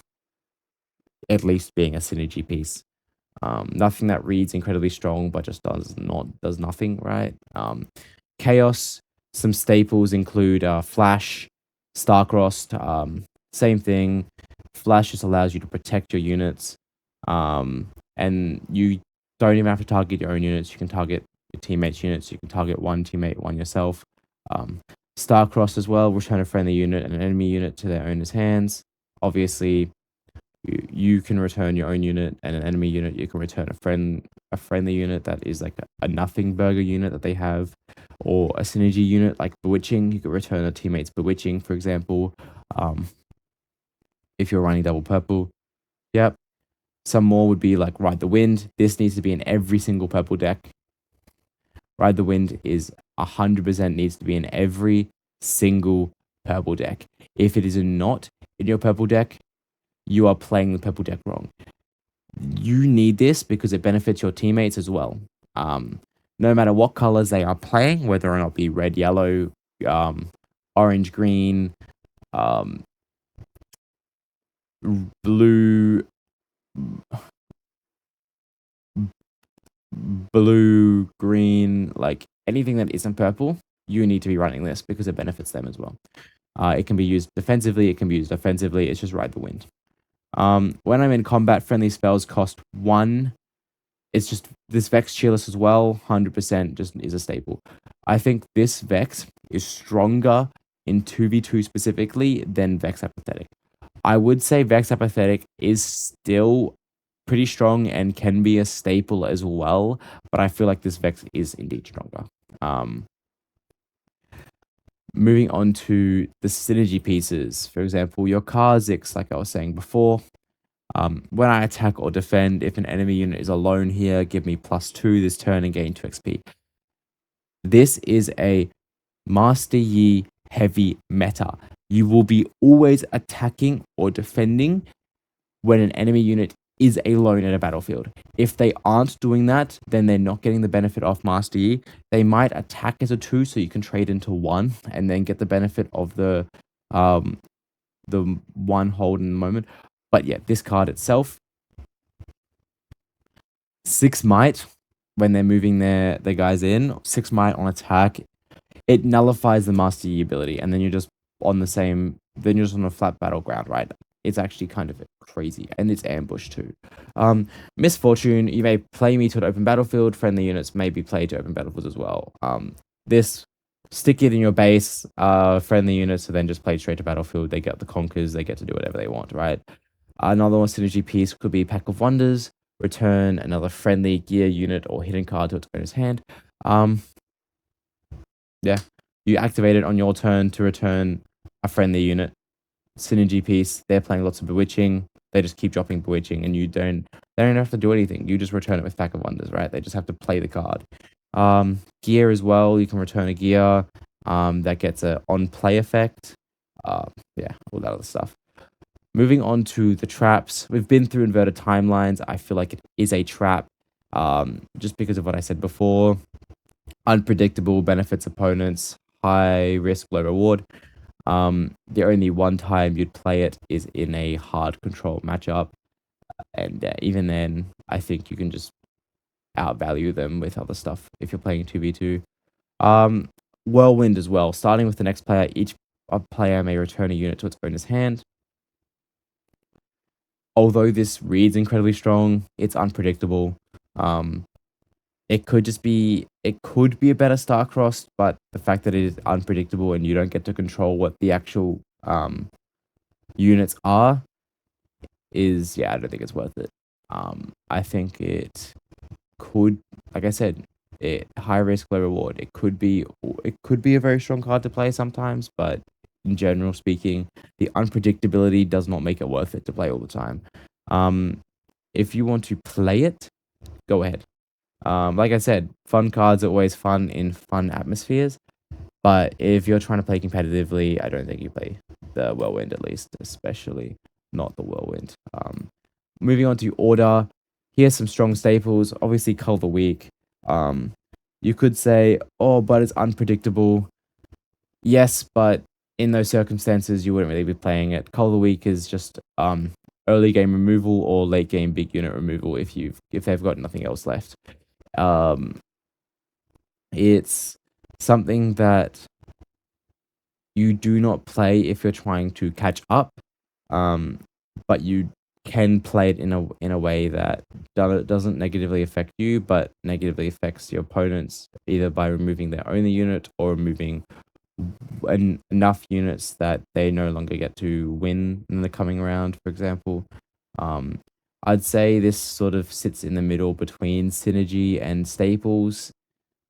at least being a synergy piece. Nothing that reads incredibly strong, but just does nothing, right? Chaos, some staples include Flash, Starcrossed, same thing. Flash just allows you to protect your units, and you don't even have to target your own units. You can target your teammates' units. You can target one teammate, one yourself. Starcrossed as well, return a friendly unit and an enemy unit to their owner's hands. Obviously, you can return your own unit and an enemy unit. You can return a friendly unit that is like a nothing burger unit that they have, or a synergy unit like Bewitching. You could return a teammate's Bewitching, for example, if you're running double purple. Yep. Some more would be like Ride the Wind. This needs to be in every single purple deck. Ride the Wind is 100% needs to be in every single purple deck. If it is not in your purple deck, you are playing the purple deck wrong. You need this because it benefits your teammates as well. No matter what colors they are playing, whether or not be red, yellow, orange, green, blue, green, like anything that isn't purple, you need to be running this because it benefits them as well. It can be used defensively, it can be used offensively. It's just Ride the Wind. When I'm in combat, friendly spells cost 1. It's just this Vex Cheerless as well, 100% just is a staple. I think this Vex is stronger in 2v2 specifically than Vex Apathetic. I would say Vex Apathetic is still pretty strong and can be a staple as well, but I feel like this Vex is indeed stronger. Moving on to the synergy pieces. For example, your Kha'Zix, like I was saying before. When I attack or defend, if an enemy unit is alone here, give me +2 this turn and gain 2 XP. This is a Master Yi heavy meta. You will be always attacking or defending when an enemy unit is alone in a battlefield. If they aren't doing that, then they're not getting the benefit of Master Yi. They might attack as a 2, so you can trade into 1 and then get the benefit of the 1 hold in the moment. But yeah, this card itself, 6 might when they're moving their guys in, 6 might on attack. It nullifies the Master Yi ability, and then you're just on the same. Then you're just on a flat battleground, right? It's actually kind of crazy, and it's ambush too. Misfortune, you may play me to an open battlefield. Friendly units may be played to open battlefields as well. This stick it in your base. Friendly units are then just played straight to battlefield. They get the conquers. They get to do whatever they want, right? Another one synergy piece could be Pack of Wonders. Return another friendly gear unit or hidden card to its owner's hand. Yeah, you activate it on your turn to return a friendly unit synergy piece. They're playing lots of bewitching. They just keep dropping bewitching, and they don't have to do anything. You just return it with Pack of Wonders, right? They just have to play the card. Gear as well. You can return a gear. That gets a on play effect. Yeah, all that other stuff. Moving on to the traps. We've been through inverted timelines. I feel like it is a trap. Just because of what I said before. Unpredictable, benefits opponents, high risk, low reward. The only one time you'd play it is in a hard control matchup, and even then, I think you can just outvalue them with other stuff if you're playing 2v2. Um, Whirlwind as well. Starting with the next player, each player may return a unit to its owner's hand. Although this reads incredibly strong, it's unpredictable. It could be a better Starcrossed, but the fact that it is unpredictable and you don't get to control what the actual units are is, yeah, I don't think it's worth it. I think it could, like I said, high risk, low reward. It could be a very strong card to play sometimes, but in general speaking, the unpredictability does not make it worth it to play all the time. If you want to play it, go ahead. Like I said, fun cards are always fun in fun atmospheres. But if you're trying to play competitively, I don't think you play the Whirlwind, at least, especially not the Whirlwind. Moving on to order, here's some strong staples. Obviously, Cull the Weak. You could say, oh, but it's unpredictable. Yes, but in those circumstances, you wouldn't really be playing it. Cull the Weak is just early game removal or late game big unit removal if they've got nothing else left. It's something that you do not play if you're trying to catch up, but you can play it in a way that doesn't negatively affect you, but negatively affects your opponents, either by removing their only unit or removing enough units that they no longer get to win in the coming round, for example. I'd say this sort of sits in the middle between synergy and staples.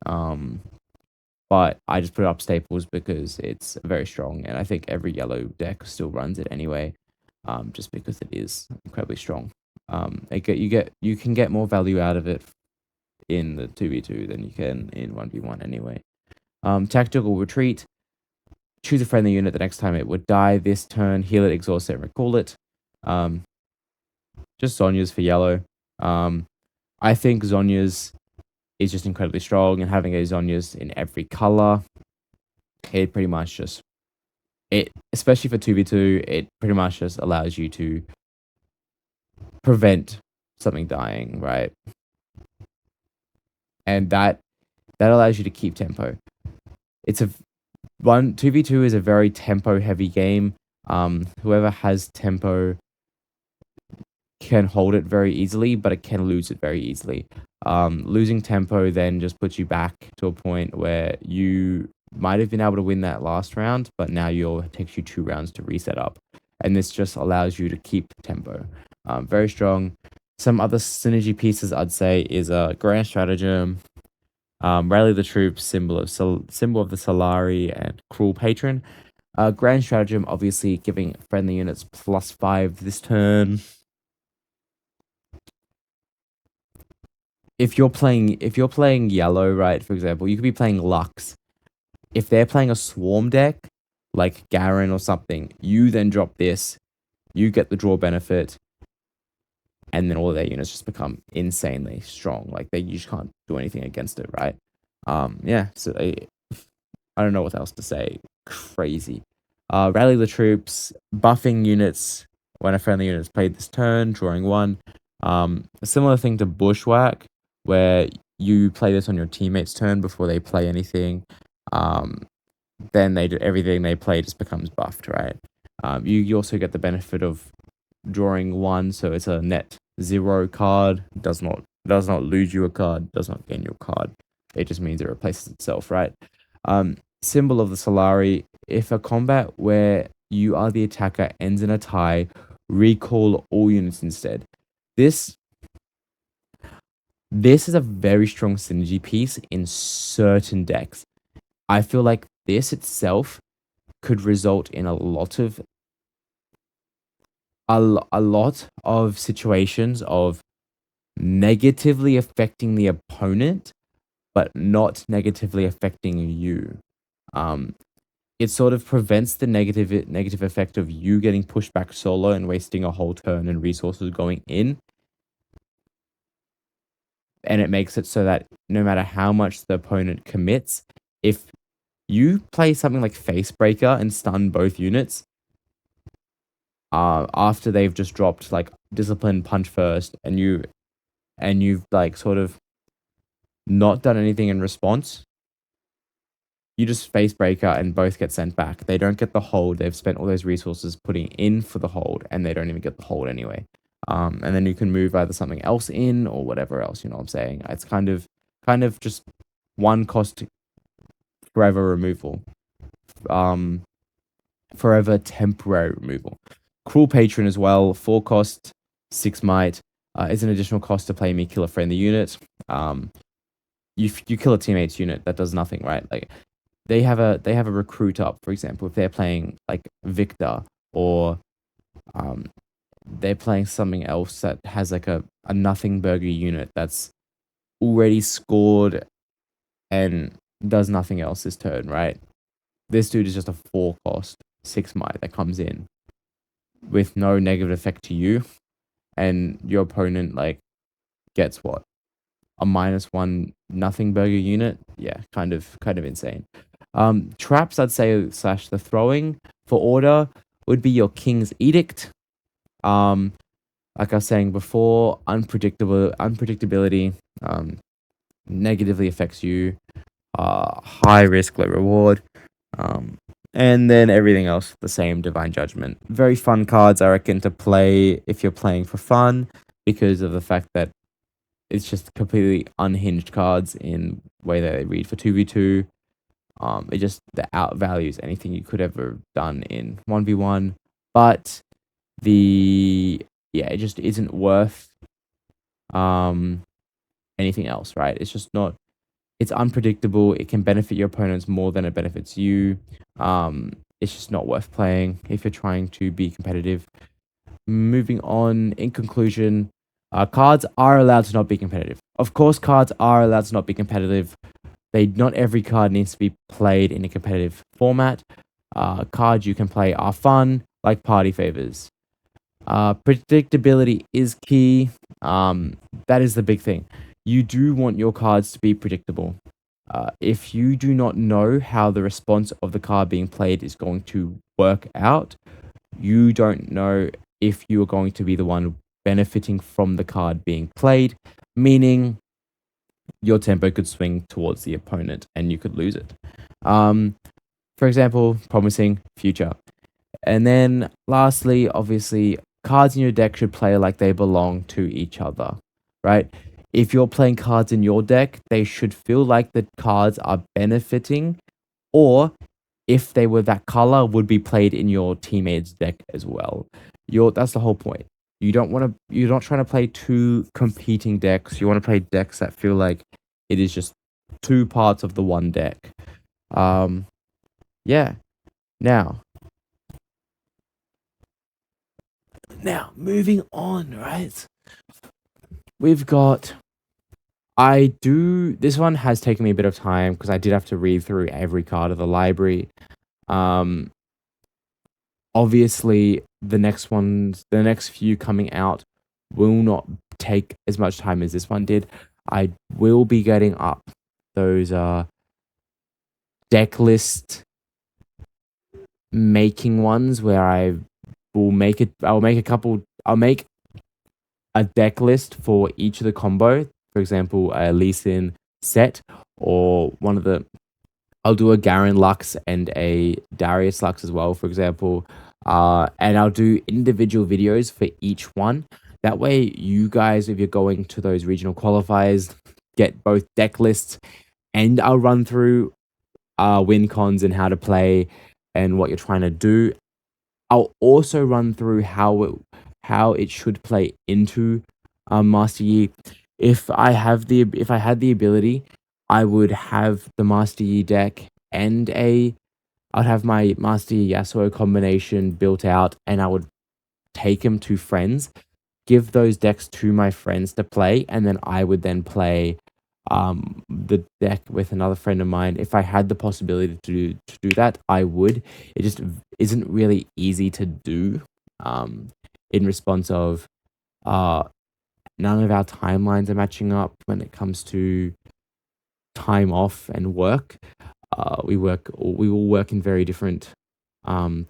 But I just put up staples because it's very strong, and I think every yellow deck still runs it anyway, just because it is incredibly strong. You can get more value out of it in the 2v2 than you can in 1v1 anyway. Tactical retreat. Choose a friendly unit the next time it would die this turn. Heal it, exhaust it, and recall it. Just Zhonya's for yellow. I think Zhonya's is just incredibly strong, and having a Zhonya's in every color, it pretty much just especially for 2v2, it pretty much just allows you to prevent something dying, right? And that allows you to keep tempo. It's 2v2 is a very tempo heavy game. Whoever has tempo can hold it very easily, but it can lose it very easily. Losing tempo then just puts you back to a point where you might have been able to win that last round, but now it takes you 2 rounds to reset up. And this just allows you to keep tempo. Very strong. Some other synergy pieces I'd say is a Grand Stratagem, Rally the Troops, symbol of the Solari, and Cruel Patron. Grand Stratagem obviously giving friendly units +5 this turn. If you're playing yellow, right, for example, you could be playing Lux. If they're playing a swarm deck, like Garen or something, you then drop this, you get the draw benefit, and then all of their units just become insanely strong. Like, you just can't do anything against it, right? Yeah, so I don't know what else to say. Crazy. Rally the Troops, buffing units when a friendly unit is played this turn, drawing 1. A similar thing to Bushwhack, where you play this on your teammate's turn before they play anything. Then everything they play just becomes buffed, right? You also get the benefit of drawing 1, so it's a net 0 card. Does not lose you a card, does not gain you a card. It just means it replaces itself, right? Symbol of the Solari. If a combat where you are the attacker ends in a tie, recall all units instead. This is a very strong synergy piece in certain decks. I feel like this itself could result in a lot of a lot of situations of negatively affecting the opponent, but not negatively affecting you. Um, it sort of prevents the negative effect of you getting pushed back solo and wasting a whole turn and resources going in, and it makes it so that no matter how much the opponent commits, if you play something like Face Breaker and stun both units, after they've just dropped like Discipline Punch first, and you've like sort of not done anything in response, you just Face Breaker and both get sent back. They don't get the hold. They've spent all those resources putting in for the hold, and they don't even get the hold anyway. And then you can move either something else in or whatever else. You know what I'm saying? It's kind of just one cost forever removal. Um, Forever temporary removal. Cruel Patron as well. 4 cost, 6 might. Is an additional cost to play me kill a friendly unit. You kill a teammate's unit that does nothing, right? Like they have a recruit up, for example, if they're playing like Victor, or um they're playing something else that has like a nothing burger unit that's already scored and does nothing else this turn, right? This dude is just a 4 cost, 6 might that comes in with no negative effect to you, and your opponent like gets what? A -1 nothing burger unit? Yeah, kind of insane. Traps, I'd say, slash the throwing for order would be your King's Edict. Um, like I was saying before, unpredictability negatively affects you. High risk, low reward. Um, and then everything else the same. Divine Judgment. Very fun cards, I reckon, to play if you're playing for fun, because of the fact that it's just completely unhinged cards in way that they read for 2v2. It just the outvalues anything you could ever done in 1v1. But the yeah, it just isn't worth um anything else, right? It's just not. It's unpredictable. It can benefit your opponents more than it benefits you. It's just not worth playing if you're trying to be competitive. Moving on, in conclusion, cards are allowed to not be competitive. Of course, cards are allowed to not be competitive. Not every card needs to be played in a competitive format. Cards you can play are fun, like party favors. Predictability is key. That is the big thing. You do want your cards to be predictable. If you do not know how the response of the card being played is going to work out, you don't know if you are going to be the one benefiting from the card being played, meaning your tempo could swing towards the opponent and you could lose it. For example, promising future. And then lastly, obviously, cards in your deck should play like they belong to each other, right? If you're playing cards in your deck, they should feel like the cards are benefiting, or if they were that color, would be played in your teammate's deck as well. That's the whole point. You're not trying to play two competing decks. You want to play decks that feel like it is just two parts of the one deck. Um, yeah. Now, moving on, right? We've got. This one has taken me a bit of time because I did have to read through every card of the library. Um, Obviously, the next few coming out will not take as much time as this one did. I will be getting up those deck list making ones where I'll make a deck list for each of the combo. For example, a Lee Sin set, or one of the I'll do a Garen Lux and a Darius Lux as well, for example. And I'll do individual videos for each one. That way, you guys, if you're going to those regional qualifiers, get both deck lists, and I'll run through win cons and how to play and what you're trying to do. I'll also run through how it should play into Master Yi. If I had the ability, I would have the Master Yi deck and I'd have my Master Yi Yasuo combination built out, and I would take them to friends, give those decks to my friends to play, and then I would then play the deck with another friend of mine. If I had the possibility to do that, I would. It just isn't really easy to do in response of uh none of our timelines are matching up when it comes to time off and work. We all work in very different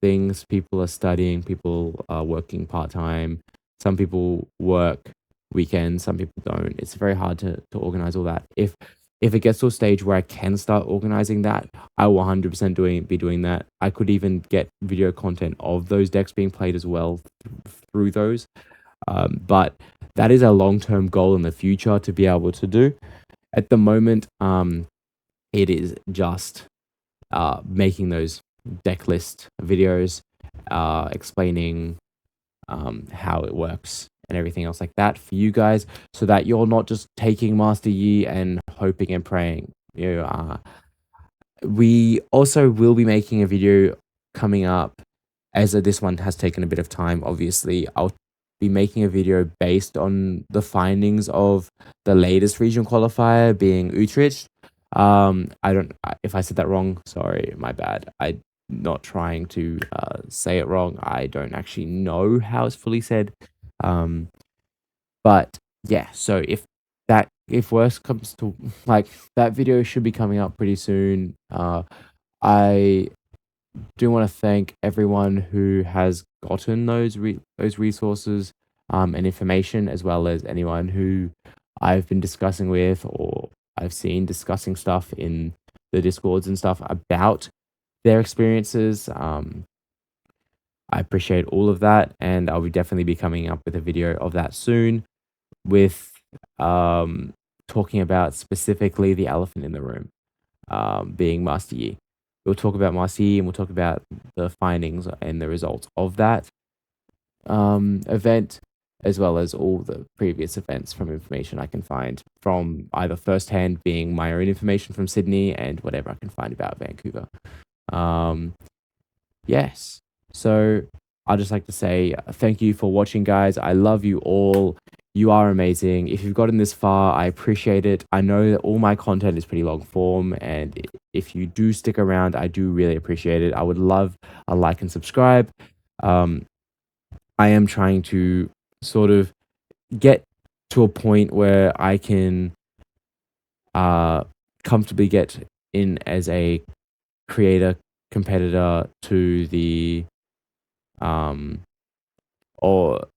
things. People are studying, people are working part-time. Some people work weekends, some people don't. It's very hard to organize all that. If it gets to a stage where I can start organizing that, I will 100% be doing that. I could even get video content of those decks being played as well through those. But that is a long-term goal in the future to be able to do. At the moment, it is just making those deck list videos, explaining how it works and everything else like that for you guys, so that you're not just taking Master Yi and hoping and praying. We also will be making a video coming up, as this one has taken a bit of time. Obviously, I'll be making a video based on the findings of the latest regional qualifier, being Utrecht. I don't, if I said that wrong, sorry, my bad. I'm not trying to say it wrong. I don't actually know how it's fully said. But yeah, so if worse comes to, like, that video should be coming up pretty soon. I do want to thank everyone who has gotten those resources and information, as well as anyone who I've been discussing with, or I've seen discussing stuff in the discords and stuff about their experiences. I appreciate all of that, and I'll definitely be coming up with a video of that soon, with talking about specifically the elephant in the room, being Master Yi. We'll talk about Master Yi, and we'll talk about the findings and the results of that event, as well as all the previous events from information I can find from either firsthand, being my own information from Sydney, and whatever I can find about Vancouver. Yes. So I'd just like to say thank you for watching, guys. I love you all. You are amazing. If you've gotten this far, I appreciate it. I know that all my content is pretty long form, and if you do stick around, I do really appreciate it. I would love a like and subscribe. I am trying to sort of get to a point where I can comfortably get in as a creator competitor to the or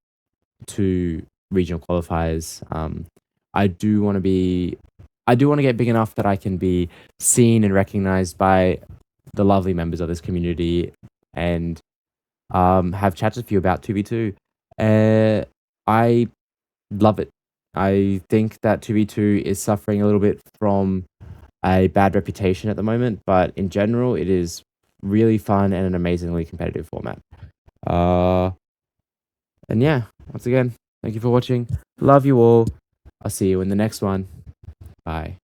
to regional qualifiers. I do want to get big enough that I can be seen and recognized by the lovely members of this community, and have chats with you about 2v2. I love it. I think that 2v2 is suffering a little bit from a bad reputation at the moment, but in general, it is really fun and an amazingly competitive format. And yeah, once again, thank you for watching. Love you all. I'll see you in the next one. Bye.